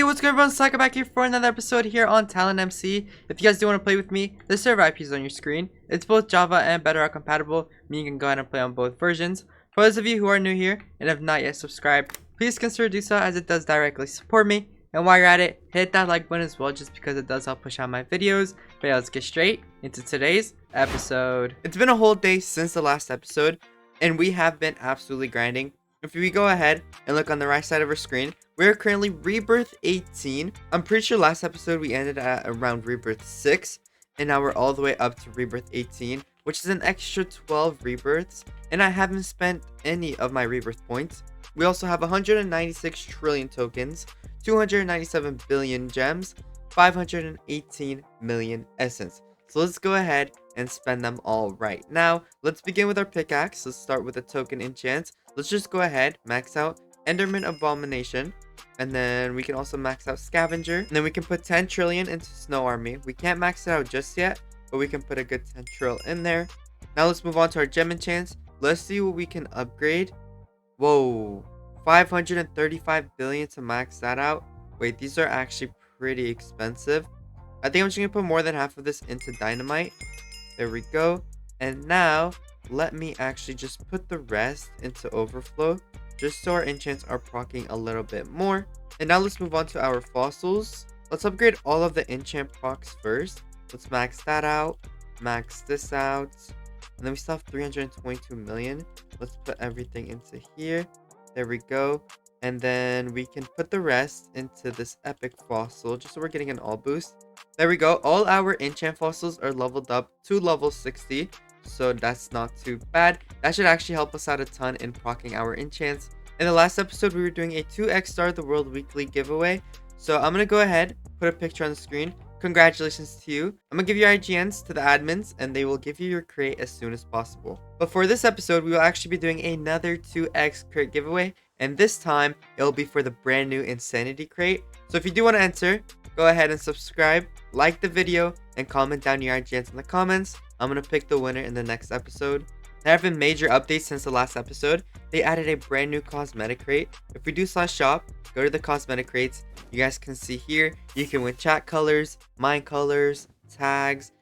What's good, everyone? Saka back here for another episode here on TalonMC. If you guys do want to play with me, the server IP is on your screen. It's both Java and Bedrock compatible, meaning you can go ahead and play on both versions. For those of you who are new here and have not yet subscribed, please consider do so, as it does directly support me. And while you're at it, hit that like button as well, just because it does help push out my videos. But yeah, let's get straight into today's episode. It's been a whole day since the last episode, and we have been absolutely grinding. If we go ahead and look on the right side of our screen, we are currently Rebirth 18. I'm pretty sure last episode we ended at around Rebirth 6. And now we're all the way up to Rebirth 18, which is an extra 12 rebirths. And I haven't spent any of my Rebirth points. We also have 196 trillion tokens, 297 billion gems, 518 million essence. So let's go ahead and spend them all right now. Let's begin with our pickaxe. Let's start with a token enchant. Let's just go ahead, max out Enderman Abomination, and then we can also max out Scavenger, and then we can put 10 trillion into Snow Army. We can't max it out just yet, but we can put a good 10 trill in there. Now let's move on to our gem enchants. Let's see what we can upgrade. Whoa, 535 billion to max that out. Wait, these are actually pretty expensive. I think I'm just gonna put more than half of this into dynamite. There we go. And now let me actually just put the rest into overflow, just so our enchants are proccing a little bit more. And now let's move on to our fossils. Let's upgrade all of the enchant procs first. Let's max that out, max this out, and then we still have 322 million. Let's put everything into here. There we go. And then we can put the rest into this epic fossil, just so we're getting an all boost. There we go. All our enchant fossils are leveled up to level 60. So that's not too bad. That should actually help us out a ton in proccing our enchants. In the last episode, we were doing a 2x Star the World weekly giveaway. So I'm going to go ahead, put a picture on the screen. Congratulations to you. I'm going to give your IGNs to the admins, and they will give you your crate as soon as possible. But for this episode, we will actually be doing another 2x crate giveaway. And this time, it will be for the brand new Insanity crate. So if you do want to enter, go ahead and subscribe, like the video, and comment down your IGNs in the comments. I'm going to pick the winner in the next episode. There have been major updates since the last episode. They added a brand new cosmetic crate. If we do /shop, go to the cosmetic crates. You guys can see here, you can win chat colors, mind colors, tags,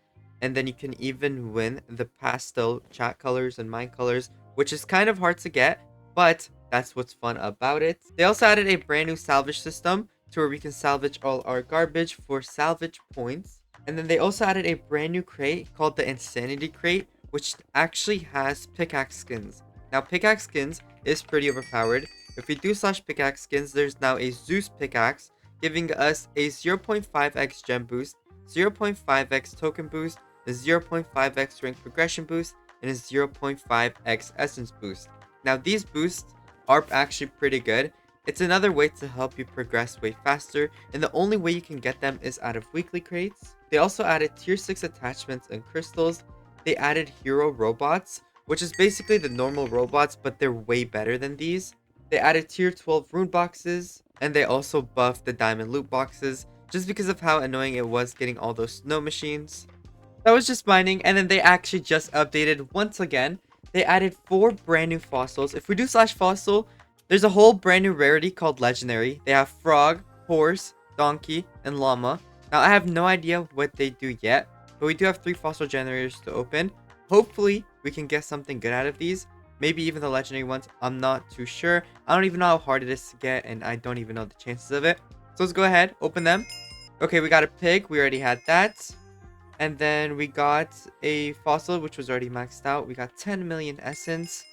and then you can even win the pastel chat colors and mind colors, which is kind of hard to get, but that's what's fun about it. They also added a brand new salvage system to where we can salvage all our garbage for salvage points. And then they also added a brand new crate called the Insanity crate, which actually has pickaxe skins. Now, pickaxe skins is pretty overpowered. If we do /pickaxe skins, there's now a Zeus pickaxe, giving us a 0.5x gem boost, 0.5x token boost, a 0.5x rank progression boost, and a 0.5x essence boost. Now, these boosts are actually pretty good. It's another way to help you progress way faster, and the only way you can get them is out of weekly crates. They also added tier 6 attachments and crystals. They added hero robots, which is basically the normal robots, but they're way better than these. They added tier 12 rune boxes, and they also buffed the diamond loot boxes, just because of how annoying it was getting all those snow machines. That was just mining, and then they actually just updated once again. They added 4 brand new fossils. If we do /fossil, there's a whole brand new rarity called legendary. They have frog, horse, donkey, and llama. Now, I have no idea what they do yet, but we do have 3 fossil generators to open. Hopefully, we can get something good out of these. Maybe even the legendary ones. I'm not too sure. I don't even know how hard it is to get, and I don't even know the chances of it. So let's go ahead, open them. Okay, we got a pig. We already had that. And then we got a fossil, which was already maxed out. We got 10 million essence.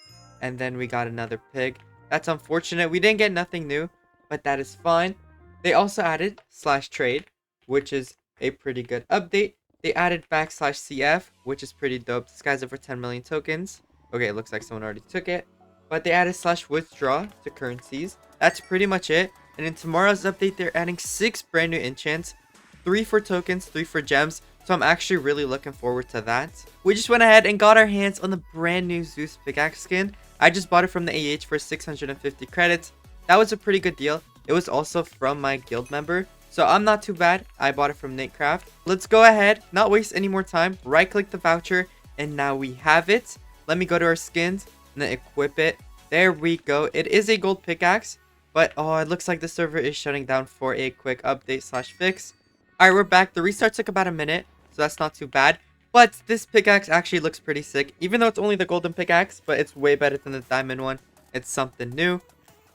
And then we got another pig. That's unfortunate. We didn't get nothing new, but that is fine. They also added /trade, which is a pretty good update. They added /CF, which is pretty dope. This guy's over 10 million tokens. Okay, it looks like someone already took it. But they added /withdraw to currencies. That's pretty much it. And in tomorrow's update, they're adding 6 brand new enchants. 3 for tokens, 3 for gems. So I'm actually really looking forward to that. We just went ahead and got our hands on the brand new Zeus pickaxe skin. I just bought it from the AH for 650 credits. That was a pretty good deal. It was also from my guild member. So I'm not too bad. I bought it from NateCraft. Let's go ahead, not waste any more time. Right click the voucher, and now we have it. Let me go to our skins and then equip it. There we go. It is a gold pickaxe. But oh, it looks like the server is shutting down for a quick update slash fix. Alright, we're back. The restart took about a minute, so that's not too bad. But this pickaxe actually looks pretty sick. Even though it's only the golden pickaxe, but it's way better than the diamond one. It's something new.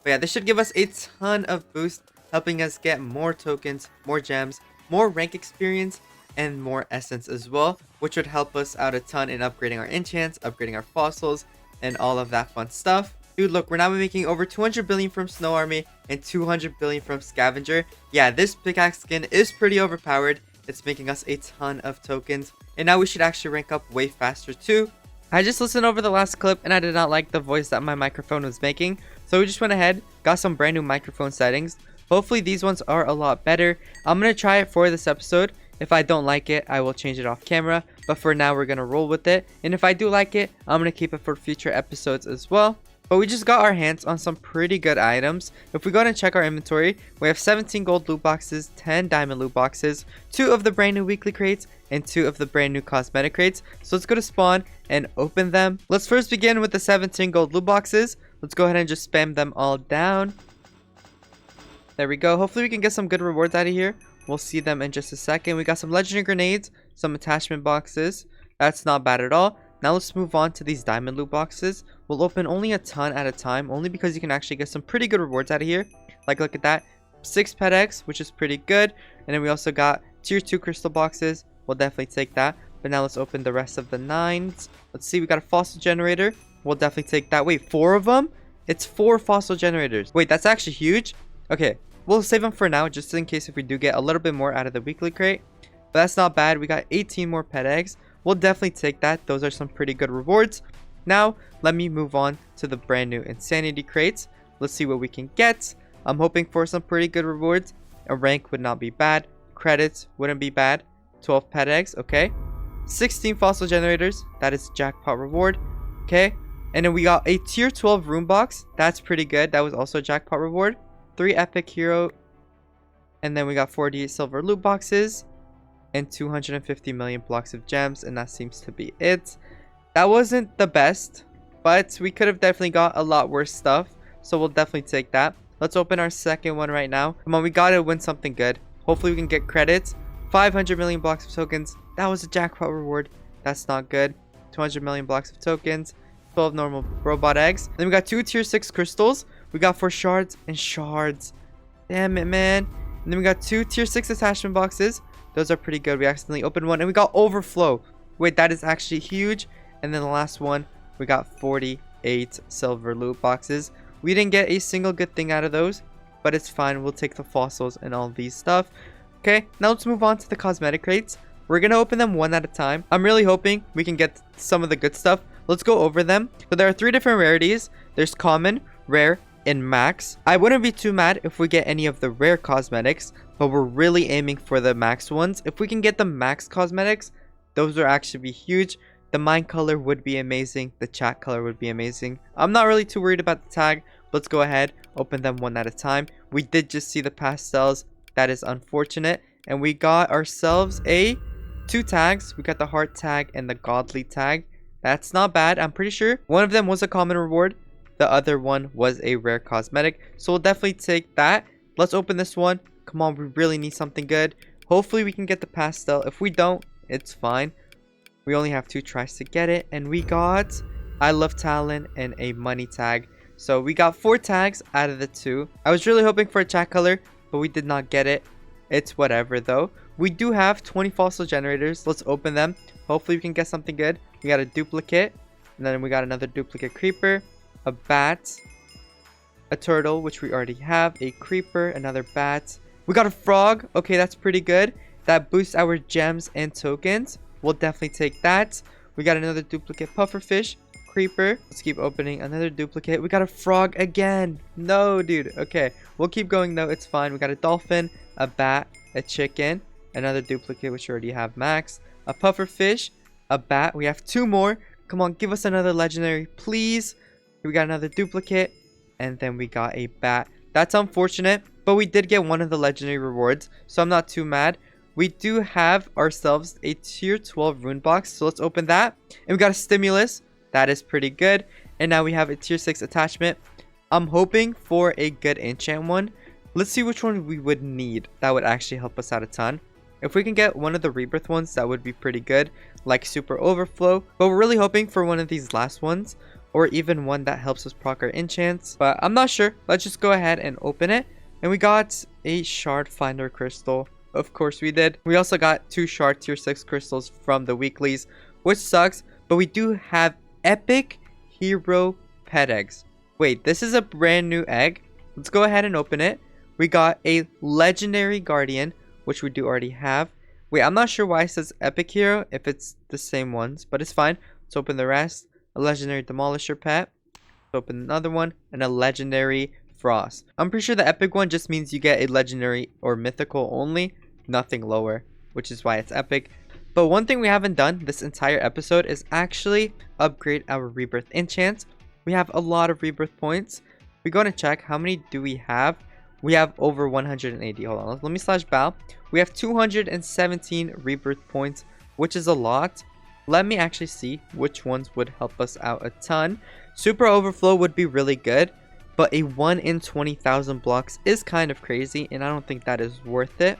But yeah, this should give us a ton of boost, helping us get more tokens, more gems, more rank experience, and more essence as well, which would help us out a ton in upgrading our enchants, upgrading our fossils, and all of that fun stuff. Dude, look, we're now making over 200 billion from Snow Army and 200 billion from Scavenger. Yeah, this pickaxe skin is pretty overpowered. It's making us a ton of tokens, and now we should actually rank up way faster too. I just listened over the last clip and I did not like the voice that my microphone was making, so we just went ahead, got some brand new microphone settings. Hopefully these ones are a lot better. I'm gonna try it for this episode. If I don't like it, I will change it off camera, but for now we're gonna roll with it, and if I do like it, I'm gonna keep it for future episodes as well. But we just got our hands on some pretty good items. If we go and check our inventory, we have 17 gold loot boxes, 10 diamond loot boxes, 2 of the brand new weekly crates, and 2 of the brand new cosmetic crates. So let's go to spawn and open them. Let's first begin with the 17 gold loot boxes. Let's go ahead and just spam them all down. There we go. Hopefully we can get some good rewards out of here. We'll see them in just a second. We got some legendary grenades, some attachment boxes. That's not bad at all. Now let's move on to these diamond loot boxes. We'll open only a ton at a time, only because you can actually get some pretty good rewards out of here. Like, look at that. 6 Pickaxe, which is pretty good. And then we also got tier 2 crystal boxes. We'll definitely take that. But now let's open the rest of the 9s. Let's see, we got a fossil generator. We'll definitely take that. Wait, 4 of them? It's 4 fossil generators. Wait, that's actually huge. Okay, we'll save them for now, just in case if we do get a little bit more out of the weekly crate. But that's not bad. We got 18 more pet eggs. We'll definitely take that. Those are some pretty good rewards. Now, let me move on to the brand new insanity crates. Let's see what we can get. I'm hoping for some pretty good rewards. A rank would not be bad. Credits wouldn't be bad. 12 pet eggs, okay. 16 fossil generators. That is jackpot reward, okay. And then we got a tier 12 room box. That's pretty good. That was also a jackpot reward. 3 epic hero. And then we got 48 silver loot boxes. And 250 million blocks of gems, and that seems to be it. That wasn't the best, but we could have definitely got a lot worse stuff, so we'll definitely take that. Let's open our second one right now. Come on, we gotta win something good. Hopefully we can get credits. 500 million blocks of tokens. That was a jackpot reward. That's not good. 200 million blocks of tokens. 12 normal robot eggs. Then we got 2 tier 6 crystals. We got 4 shards and shards. Damn it, man. And then we got 2 tier 6 attachment boxes. Those are pretty good. We accidentally opened one and we got overflow. Wait, that is actually huge. And then the last one, we got 48 silver loot boxes. We didn't get a single good thing out of those, but it's fine. We'll take the fossils and all these stuff. Okay, now let's move on to the cosmetic crates. We're going to open them one at a time. I'm really hoping we can get some of the good stuff. Let's go over them. So there are 3 different rarities. There's common, rare, and max. I wouldn't be too mad if we get any of the rare cosmetics, but we're really aiming for the max ones. If we can get the max cosmetics, those would actually be huge. The mine color would be amazing. The chat color would be amazing. I'm not really too worried about the tag. Let's go ahead, open them one at a time. We did just see the pastels. That is unfortunate. And we got ourselves 2 tags. We got the heart tag and the godly tag. That's not bad. I'm pretty sure one of them was a common reward. The other one was a rare cosmetic. So we'll definitely take that. Let's open this one. Come on, we really need something good. Hopefully we can get the pastel. If we don't, it's fine. We only have 2 tries to get it. And we got I love Talon and a money tag. So we got 4 tags out of the 2. I was really hoping for a chat color, but we did not get it. It's whatever though. We do have 20 fossil generators. Let's open them. Hopefully we can get something good. We got a duplicate. And then we got another duplicate creeper. A bat. A turtle, which we already have. A creeper. Another bat. We got a frog. Okay, that's pretty good. That boosts our gems and tokens. We'll definitely take that. We got another duplicate pufferfish. Creeper. Let's keep opening another duplicate. We got a frog again. No, dude. Okay, we'll keep going though. It's fine. We got a dolphin. A bat. A chicken. Another duplicate, which we already have max. A pufferfish. A bat. We have 2 more. Come on, give us another legendary, please. We got another duplicate. And then we got a bat. That's unfortunate, but we did get one of the legendary rewards, so I'm not too mad. We do have ourselves a tier 12 rune box, so let's open that. And we got a stimulus. That is pretty good. And now we have a tier 6 attachment. I'm hoping for a good enchant one. Let's see which one we would need. That would actually help us out a ton. If we can get one of the rebirth ones, that would be pretty good, like Super Overflow. But we're really hoping for one of these last ones, or even one that helps us proc our enchants. But I'm not sure. Let's just go ahead and open it. And we got a Shard Finder Crystal. Of course we did. We also got 2 Shard Tier 6 crystals from the weeklies, which sucks. But we do have Epic Hero Pet Eggs. Wait, this is a brand new egg. Let's go ahead and open it. We got a Legendary Guardian, which we do already have. Wait, I'm not sure why it says Epic Hero if it's the same ones, but it's fine. Let's open the rest. A Legendary Demolisher Pet. Let's open another one. And a Legendary Frost. I'm pretty sure the Epic one just means you get a Legendary or Mythical only. Nothing lower, which is why it's Epic. But one thing we haven't done this entire episode is actually upgrade our Rebirth enchants. We have a lot of Rebirth points. We go to check how many do we have. We have over 180. Hold on, let me slash bow. We have 217 Rebirth points, which is a lot. Let me actually see which ones would help us out a ton. Super Overflow would be really good, but a 1 in 20,000 blocks is kind of crazy, and I don't think that is worth it.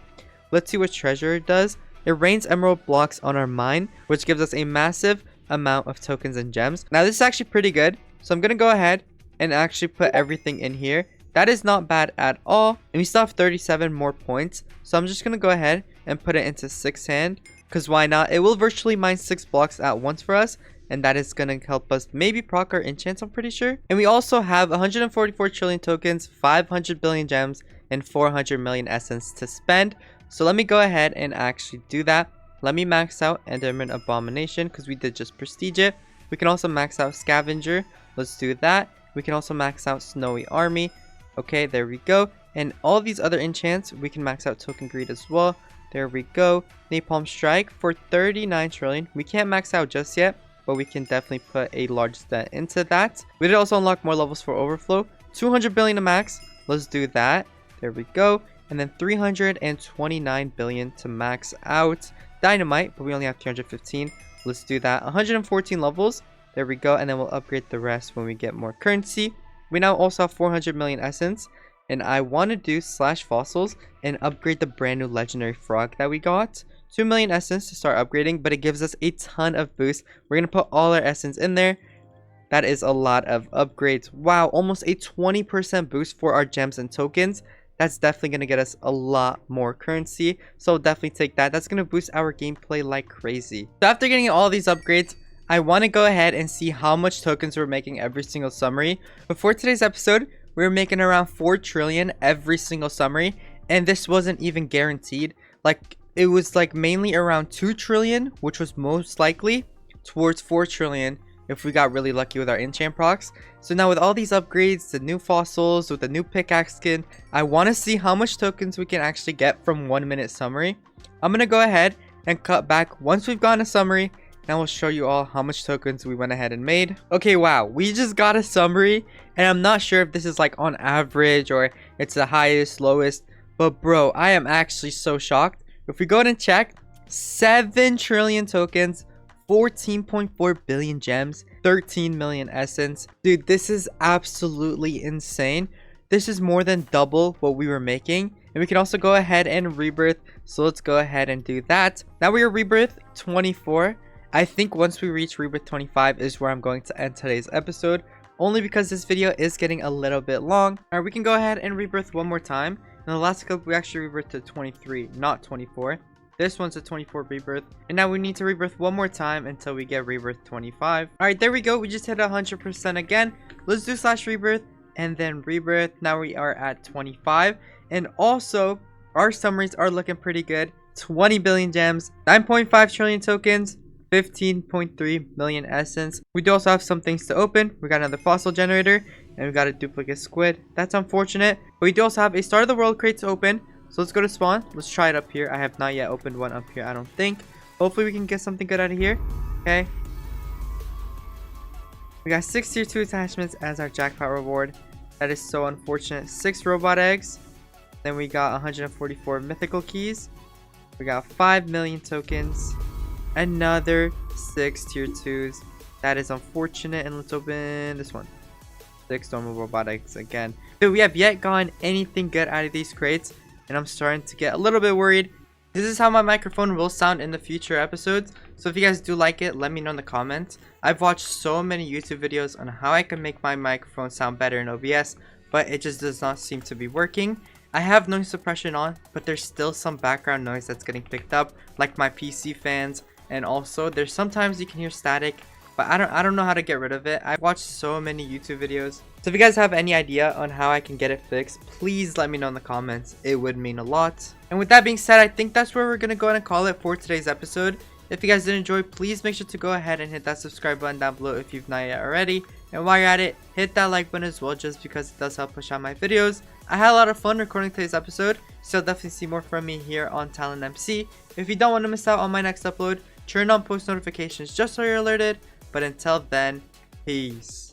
Let's see what treasure it does. It rains emerald blocks on our mine, which gives us a massive amount of tokens and gems. Now this is actually pretty good, so I'm gonna go ahead and actually put everything in here. That is not bad at all, and we still have 37 more points, so I'm just gonna go ahead and put it into 6 hand, because why not? It will virtually mine 6 blocks at once for us, and that is gonna help us maybe proc our enchants, I'm pretty sure. And we also have 144 trillion tokens, 500 billion gems, and 400 million essence to spend. So let me go ahead and actually do that. Let me max out Enderman Abomination, because we did just prestige it. We can also max out Scavenger. Let's do that. We can also max out Snowy Army. Okay, there we go. And all these other enchants, we can max out Token Greed as well. There we go. Napalm Strike for 39 trillion. We can't max out just yet, but we can definitely put a large stat into that. We did also unlock more levels for Overflow. 200 billion to max. Let's do that. There we go. And then 329 billion to max out Dynamite, but we only have 215. Let's do that. 114 levels. There we go. And then we'll upgrade the rest when we get more currency. We now also have 400 million essence. And I want to do slash fossils and upgrade the brand new legendary frog that we got. 2 million essence to start upgrading, but it gives us a ton of boost. We're going to put all our essence in there. That is a lot of upgrades. Wow, almost a 20% boost for our gems and tokens. That's definitely going to get us a lot more currency. So definitely take that. That's going to boost our gameplay like crazy. So after getting all these upgrades, I want to go ahead and see how much tokens we're making every single summary. Before today's episode, we were making around 4 trillion every single summary. And this wasn't even guaranteed. Like, it was like mainly around 2 trillion, which was most likely towards 4 trillion if we got really lucky with our enchant procs. So now with all these upgrades, the new fossils, with the new pickaxe skin, I want to see how much tokens we can actually get from 1 minute summary. I'm going to go ahead and cut back once we've gotten a summary, and I will show you all how much tokens we went ahead and made. Okay, wow, we just got a summary, and I'm not sure if this is like on average or it's the highest, lowest, but bro, I am actually so shocked. If we go ahead and check, 7 trillion tokens, 14.4 billion gems, 13 million essence. Dude, this is absolutely insane. This is more than double what we were making. And we can also go ahead and rebirth. So let's go ahead and do that. Now we are rebirth 24. I think once we reach rebirth 25 is where I'm going to end today's episode. Only because this video is getting a little bit long. Alright, we can go ahead and rebirth one more time. In the last clip, we actually rebirthed to 23, not 24. This one's a 24 rebirth. And now we need to rebirth one more time until we get rebirth 25. Alright, there we go. We just hit 100% again. Let's do slash rebirth and then rebirth. Now we are at 25. And also, our summaries are looking pretty good. 20 billion gems, 9.5 trillion tokens, 15.3 million essence. We do also have some things to open. We got another fossil generator and we got a duplicate squid. That's unfortunate. But we do also have a start of the world crate to open. So let's go to spawn. Let's try it up here. I have not yet opened one up here, I don't think. Hopefully we can get something good out of here. Okay. We got 6 tier 2 attachments as our jackpot reward. That is so unfortunate. 6 robot eggs. Then we got 144 mythical keys. We got 5 million tokens. Another 6 tier 2s. That is unfortunate. And let's open this one. fix normal robotics again. But we have yet gotten anything good out of these crates, and I'm starting to get a little bit worried. This is how my microphone will sound in the future episodes, so if you guys do like it, let me know in the comments. I've watched so many YouTube videos on how I can make my microphone sound better in OBS, but it just does not seem to be working. I have noise suppression on, but there's still some background noise that's getting picked up, like my PC fans, and also there's sometimes you can hear static, but I don't know how to get rid of it. I've watched so many YouTube videos. So if you guys have any idea on how I can get it fixed, please let me know in the comments. It would mean a lot. And with that being said, I think that's where we're going to go and call it for today's episode. If you guys did enjoy, please make sure to go ahead and hit that subscribe button down below if you've not yet already. And while you're at it, hit that like button as well, just because it does help push out my videos. I had a lot of fun recording today's episode, so you'll definitely see more from me here on TalonMC. If you don't want to miss out on my next upload, turn on post notifications just so you're alerted. But until then, peace.